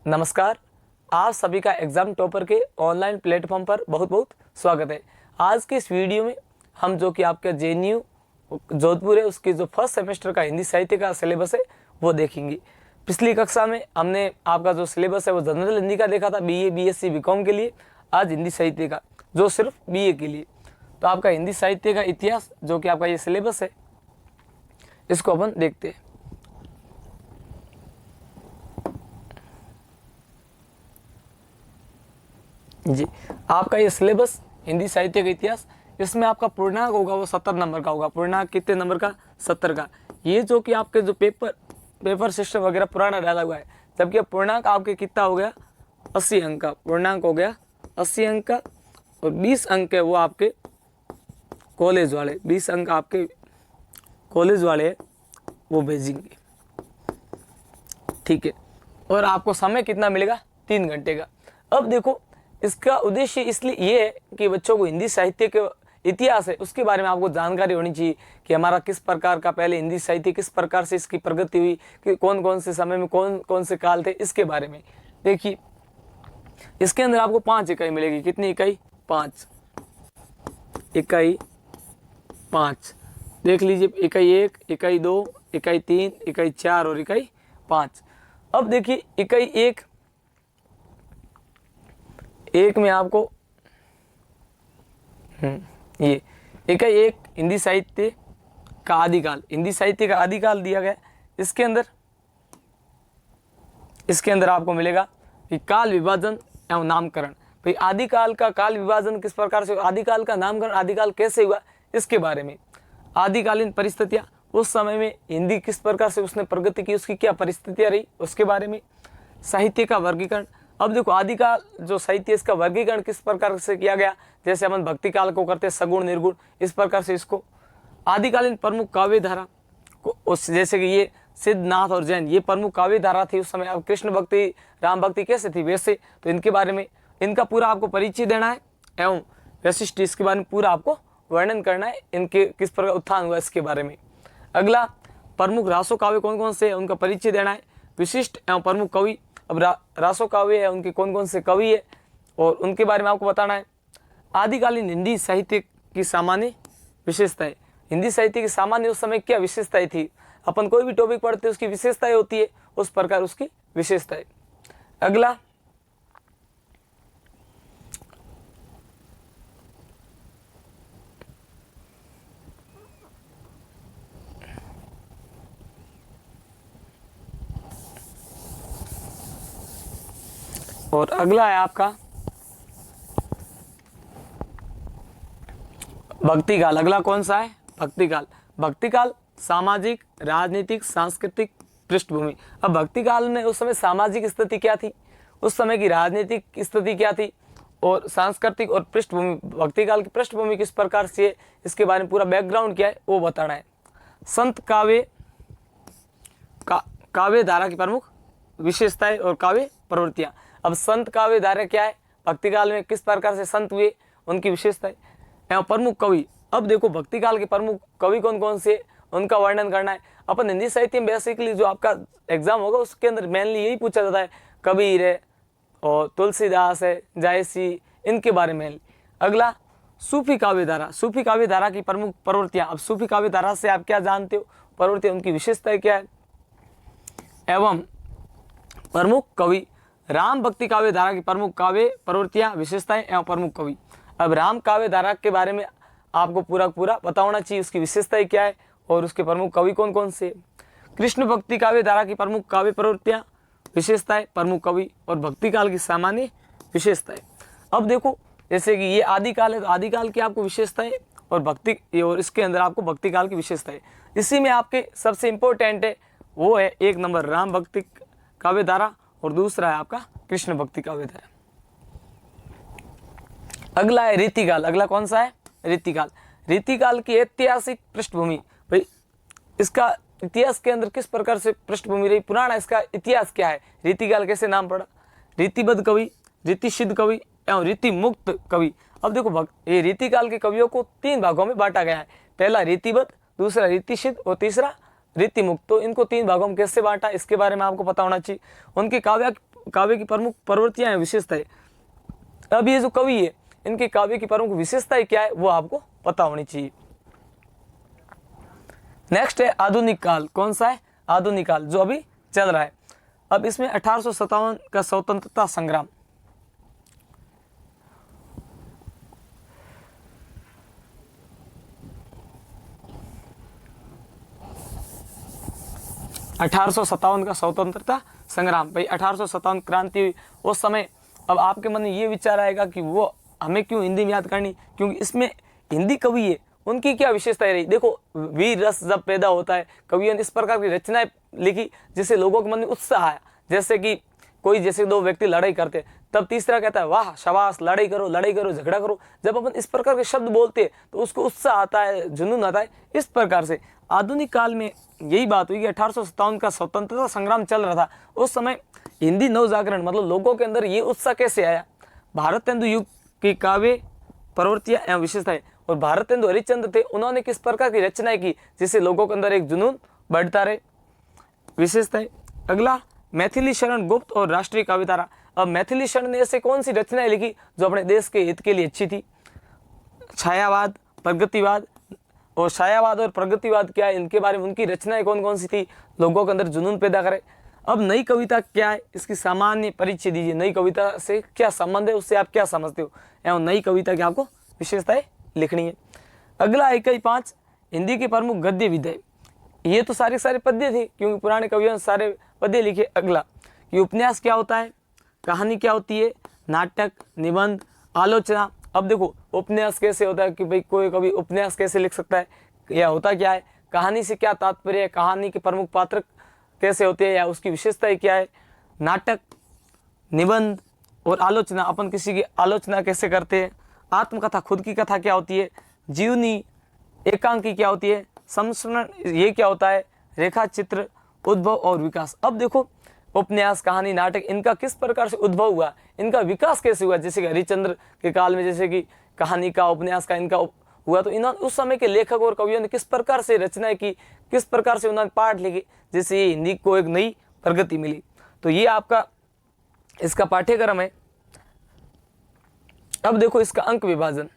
नमस्कार। आप सभी का एग्ज़ाम टॉपर के ऑनलाइन प्लेटफॉर्म पर बहुत बहुत स्वागत है। आज के इस वीडियो में हम जो कि आपका JNU जोधपुर है उसके जो फर्स्ट सेमेस्टर का हिंदी साहित्य का सिलेबस है वो देखेंगे। पिछली कक्षा में हमने आपका जो सिलेबस है वो जनरल हिंदी का देखा था, BA BSc BCom के लिए। आज हिंदी साहित्य का जो सिर्फ BA के लिए। तो आपका हिंदी साहित्य का इतिहास जो कि आपका ये सिलेबस है इसको अपन देखते हैं। जी, आपका ये सिलेबस हिंदी साहित्य का इतिहास, इसमें आपका पूर्णांक होगा वो 70 नंबर का होगा। पूर्णांक कितने नंबर का? 70 का। ये जो कि आपके जो पेपर सिस्टम वगैरह पुराना डाला हुआ है, जबकि पूर्णांक आपके कितना हो गया? 80 अंक का पूर्णांक हो गया, 80 अंक का। और 20 अंक है वो आपके कॉलेज वाले, 20 अंक आपके कॉलेज वाले वो भेजेंगे, ठीक है। और आपको समय कितना मिलेगा? 3 घंटे का। अब देखो, इसका उद्देश्य इसलिए ये है कि बच्चों को हिंदी साहित्य के इतिहास है उसके बारे में आपको जानकारी होनी चाहिए कि हमारा किस प्रकार का पहले हिंदी साहित्य किस प्रकार से इसकी प्रगति हुई, कि कौन कौन से समय में कौन कौन से काल थे, इसके बारे में देखिए। इसके अंदर आपको 5 इकाई मिलेगी। कितनी इकाई? 5 इकाई। 5 देख लीजिए, इकाई 1, इकाई 2, इकाई 3, इकाई 4 और इकाई 5। अब देखिए, इकाई 1 में आपको ये इकाई 1 हिंदी साहित्य का आदिकाल, हिंदी साहित्य का आदिकाल दिया गया। इसके अंदर आपको मिलेगा कि काल विभाजन एवं नामकरण। भाई आदिकाल का काल विभाजन किस प्रकार से, आदिकाल का नामकरण, आदिकाल कैसे हुआ, इसके बारे में। आदिकालीन परिस्थितियां, उस समय में हिंदी किस प्रकार से उसने प्रगति की, उसकी क्या परिस्थितियां रही, उसके बारे में। साहित्य का वर्गीकरण। अब देखो, आदिकाल जो साहित्य इसका वर्गीकरण किस प्रकार से किया गया, जैसे अपन भक्ति काल को करते सगुण निर्गुण, इस प्रकार से इसको। आदिकालीन प्रमुख काव्य धारा को, जैसे कि ये सिद्धनाथ और जैन, ये प्रमुख काव्य धारा थी उस समय। अब कृष्ण भक्ति, राम भक्ति कैसे थी, वैसे तो इनके बारे में, इनका पूरा आपको परिचय देना है एवं वैशिष्ट इसके बारे में पूरा आपको वर्णन करना है, इनके किस प्रकार उत्थान हुआ इसके बारे में। अगला, प्रमुख रासो काव्य कौन कौन से, उनका परिचय देना है। विशिष्ट एवं प्रमुख कवि, अब रासो काव्य है, उनके कौन कौन से कवि है और उनके बारे में आपको बताना है। आदिकालीन हिंदी साहित्य की सामान्य विशेषताएं, हिंदी साहित्य की सामान्य उस समय क्या विशेषताएं थी। अपन कोई भी टॉपिक पढ़ते हैं उसकी विशेषताएं होती है, उस प्रकार उसकी विशेषताएं। अगला, और अगला है आपका भक्ति काल। अगला कौन सा है? भक्ति काल। भक्ति काल सामाजिक, राजनीतिक, सांस्कृतिक पृष्ठभूमि। अब भक्ति काल में उस समय सामाजिक स्थिति क्या थी, उस समय की राजनीतिक स्थिति क्या थी और सांस्कृतिक और पृष्ठभूमि, भक्ति काल की पृष्ठभूमि किस प्रकार से है, इसके बारे में पूरा बैकग्राउंड क्या है वो बताना है। संत काव्य धारा की प्रमुख विशेषताएं और काव्य प्रवृत्तियां। अब संत काव्य धारा क्या है, भक्ति काल में किस प्रकार से संत हुए, उनकी विशेषताएं एवं प्रमुख कवि। अब देखो, भक्ति काल के प्रमुख कवि कौन कौन से, उनका वर्णन करना है। अपन हिंदी साहित्य में बेसिकली जो आपका एग्जाम होगा उसके अंदर मेनली यही पूछा जाता है, कबीर है और तुलसीदास है, जायसी, इनके बारे में। अगला, सूफी काव्य धारा। सूफी काव्य धारा की प्रमुख प्रवृत्तियां। अब सूफी काव्य धारा से आप क्या जानते हो, प्रवृत्तियां, उनकी विशेषताएं क्या है एवं प्रमुख कवि। राम भक्ति काव्य धारा की प्रमुख काव्य प्रवृत्तियां, विशेषताएं एवं प्रमुख कवि। अब राम काव्य धारा के बारे में आपको पूरा पता होना चाहिए, उसकी विशेषताएं क्या है और उसके प्रमुख कवि कौन कौन से। कृष्ण भक्ति काव्य धारा की प्रमुख काव्य प्रवृत्तियां, विशेषताएं, प्रमुख कवि और भक्ति काल की सामान्य विशेषताएं। अब देखो, जैसे कि ये आदिकाल है तो आदिकाल की आपको विशेषताएं और भक्ति, और इसके अंदर आपको भक्ति काल की विशेषताएं। इसी में आपके सबसे इंपॉर्टेंट है वो है 1 नंबर राम भक्ति काव्य धारा और दूसरा है आपका कृष्ण भक्ति काव्य धारा। अगला है रीतिकाल। अगला कौन सा है? रीतिकाल। रीतिकाल की ऐतिहासिक पृष्ठभूमि। भाई इसका इतिहास के अंदर किस प्रकार से पृष्ठभूमि रही, पुराना इसका इतिहास क्या है, रीतिकाल कैसे नाम पड़ा। रीतिबद्ध कवि, रीतिसिद्ध कवि एवं रीति मुक्त कवि। अब देखो, ये रीतिकाल के कवियों को 3 भागों में बांटा गया है। पहला रीतिबद्ध, दूसरा रीतिसिद्ध और तीसरा रीति मुक्त। तो इनको 3 भागों में कैसे बांटा, इसके बारे में आपको पता होना चाहिए। उनके काव्य काव्य की प्रमुख प्रवृत्तियां हैं, विशेषताएं। अब ये जो कवि है इनके काव्य की प्रमुख विशेषताएं क्या है वो आपको पता होनी चाहिए। नेक्स्ट है आधुनिक काल। कौन सा है? आधुनिक काल, जो अभी चल रहा है। अब इसमें 1857 का स्वतंत्रता संग्राम, 1857 का स्वतंत्रता संग्राम। भाई 1857 क्रांति हुई उस समय। अब आपके मन में ये विचार आएगा कि वो हमें क्यों हिंदी में याद करनी, क्योंकि इसमें हिंदी कवि है उनकी क्या विशेषताएं रही। देखो, वीर रस जब पैदा होता है, कवियों ने इस प्रकार की रचनाएं लिखी जिससे लोगों के मन में उत्साह आया। जैसे कि कोई, जैसे दो व्यक्ति लड़ाई करते तब तीसरा कहता है वाह शाबाश, लड़ाई करो झगड़ा करो। जब अपन इस प्रकार के शब्द बोलते हैं तो उसको उत्साह आता है, जुनून आता है। इस प्रकार से आधुनिक काल में यही बात हुई कि 1857 का स्वतंत्रता संग्राम चल रहा था। उस समय हिंदी नवजागरण, मतलब लोगों के अंदर ये उत्साह कैसे आया। भारतेंदु युग की काव्य प्रवृत्तियां एवं विशेषताएं। और भारतेंदु हरिश्चंद्र थे, उन्होंने किस प्रकार की रचनाएं की जिससे लोगों के अंदर एक जुनून बढ़ता रहे। विशेषताएं। अगला, मैथिली शरण गुप्त और राष्ट्रीय कवितारा। अब मैथिली शरण ने ऐसे कौन सी रचनाएं लिखी जो अपने देश के हित के लिए अच्छी थी। छायावाद, प्रगतिवाद। और छायावाद और प्रगतिवाद क्या है, इनके बारे में उनकी रचनाएं कौन कौन सी थी, लोगों के अंदर जुनून पैदा करे। अब नई कविता क्या है, इसकी सामान्य परिचय दीजिए। नई कविता से क्या संबंध है, उससे आप क्या समझते हो, एवं नई कविता की आपको विशेषताएं लिखनी है। अगला इकाई 5, हिंदी के प्रमुख गद्य विधाएं। ये तो सारे पद्य थे क्योंकि पुराने कवियों ने सारे पद्य लिखे। अगला, ये उपन्यास क्या होता है, कहानी क्या होती है, नाटक, निबंध, आलोचना। अब देखो, उपन्यास कैसे होता है कि भाई कोई कवि उपन्यास कैसे लिख सकता है, या होता क्या है, कहानी से क्या तात्पर्य है, कहानी के प्रमुख पात्र कैसे होते हैं या उसकी विशेषताएं क्या है। नाटक, निबंध और आलोचना, अपन किसी की आलोचना कैसे करते हैं। आत्मकथा, खुद की कथा क्या होती है। जीवनी, एकांकी क्या होती है। संस्मरण, ये क्या होता है। रेखा चित्र, उद्भव और विकास। अब देखो, उपन्यास, कहानी, नाटक, इनका किस प्रकार से उद्भव हुआ, इनका विकास कैसे हुआ। जैसे कि हरिश्चंद्र के काल में जैसे कि कहानी का, उपन्यास का इनका हुआ, तो इन्होंने उस समय के लेखक और कवियों ने किस प्रकार से रचनाएं की, किस प्रकार से उन्होंने पाठ लिखे, जिससे ये हिंदी को एक नई प्रगति मिली। तो ये आपका इसका पाठ्यक्रम है। अब देखो इसका अंक विभाजन।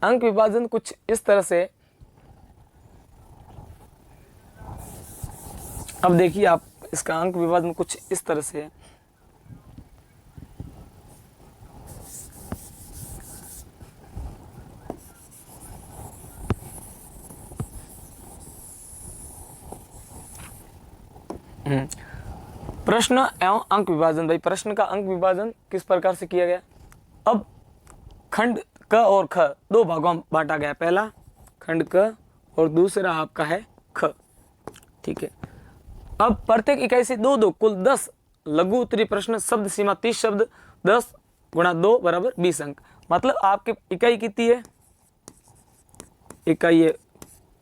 अंक विभाजन कुछ इस तरह से, अब देखिए आप, इसका अंक विभाजन कुछ इस तरह से है। प्रश्न एवं अंक विभाजन। भाई प्रश्न का अंक विभाजन किस प्रकार से किया गया। अब खंड क और ख दो भागों में बांटा गया। पहला खंड क और दूसरा आपका है ख। ठीक है। अब प्रत्येक इकाई से दो दो कुल 10 लघु उत्तरीय प्रश्न, शब्द सीमा 30 शब्द, 10 गुणा 2 बराबर 20 अंक। मतलब आपकी इकाई कितनी है, इकाई है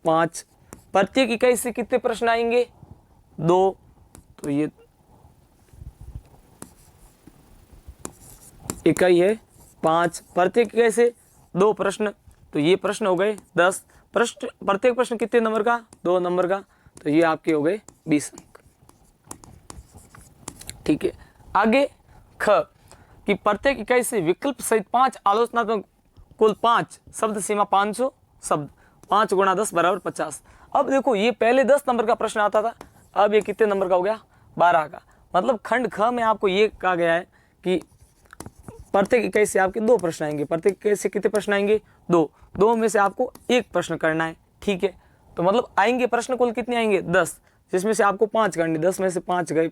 5। प्रत्येक इकाई से कितने प्रश्न आएंगे, 2। तो ये इकाई है 5, प्रत्येक इकाई से 2 प्रश्न, तो ये प्रश्न हो गए 10 प्रश्न। प्रत्येक प्रश्न कितने नंबर का, 2 नंबर का, तो ये आपके हो गए 20 अंक। ठीक है। आगे ख कि प्रत्येक इकाई से विकल्प सहित 5 आलोचनात्मक, कुल 5 शब्द सीमा 500 शब्द, 5 गुणा 10 बराबर 50। अब देखो, ये पहले 10 नंबर का प्रश्न आता था, अब ये कितने नंबर का हो गया, 12 का। मतलब खंड ख में आपको ये कहा गया है कि प्रत्येक इकाई से आपके 2 प्रश्न आएंगे। प्रत्येक इकाई से कितने प्रश्न आएंगे, 2 में से आपको 1 प्रश्न करना है। ठीक है। तो मतलब आएंगे प्रश्न कुल कितने आएंगे, 10, जिसमें से आपको 5 करने, 10 में से 5 गए,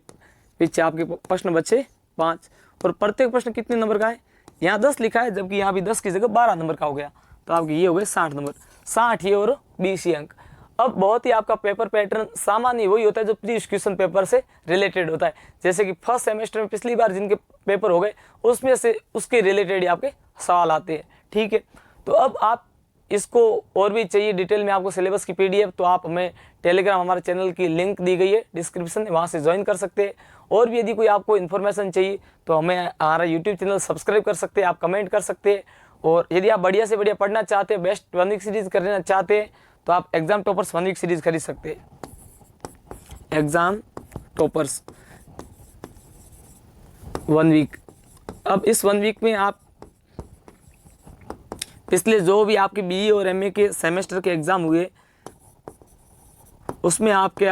पीछे आपके प्रश्न बचे 5। और प्रत्येक प्रश्न कितने नंबर का है, यहाँ 10 लिखा है, जबकि यहाँ भी 10 की जगह 12 नंबर का हो गया। तो आपके ये हो गए 60 नंबर, 60 ये और 20 ही अंक। अब बहुत ही आपका पेपर पैटर्न सामान्य वही होता है जो प्रीवियस क्वेश्चन पेपर से रिलेटेड होता है। जैसे कि फर्स्ट सेमेस्टर में पिछली बार जिनके पेपर हो गए उसमें से उसके रिलेटेड ही आपके सवाल आते हैं। ठीक है। तो अब आप इसको और भी चाहिए डिटेल में आपको सिलेबस की PDF, तो आप हमें टेलीग्राम, हमारे चैनल की लिंक दी गई है डिस्क्रिप्शन में, वहाँ से ज्वाइन कर सकते हैं। और भी यदि कोई आपको इन्फॉर्मेशन चाहिए तो हमें हमारा यूट्यूब चैनल सब्सक्राइब कर सकते हैं, आप कमेंट कर सकते हैं। और यदि आप बढ़िया से बढ़िया पढ़ना चाहते हैं, बेस्ट 1 वीक सीरीज करना चाहते हैं, तो आप एग्जाम टॉपर्स 1 वीक सीरीज खरीद सकते हैं। Exam toppers 1 week. अब इस 1 वीक में आप पिछले जो भी आपके बीए और एमए के सेमेस्टर के एग्ज़ाम हुए उसमें आप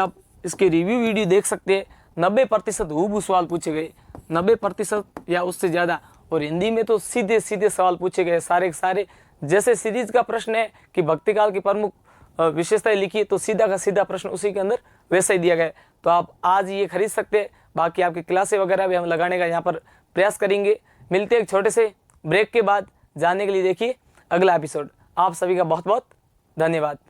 इसके रिव्यू वीडियो देख सकते हैं। 90% हूबहू सवाल पूछे गए, 90% या उससे ज़्यादा। और हिंदी में तो सीधे सीधे सवाल पूछे गए सारे के सारे। जैसे सीरीज का प्रश्न है कि भक्ति काल की प्रमुख विशेषताएं लिखिए, तो सीधा का सीधा प्रश्न उसी के अंदर वैसा ही दिया गया है। तो आप आज ये खरीद सकते हैं। बाकी आपकी क्लासें वगैरह भी हम लगाने का यहाँ पर प्रयास करेंगे। मिलते हैं एक छोटे से ब्रेक के बाद। जानने के लिए देखिए अगला एपिसोड। आप सभी का बहुत बहुत धन्यवाद।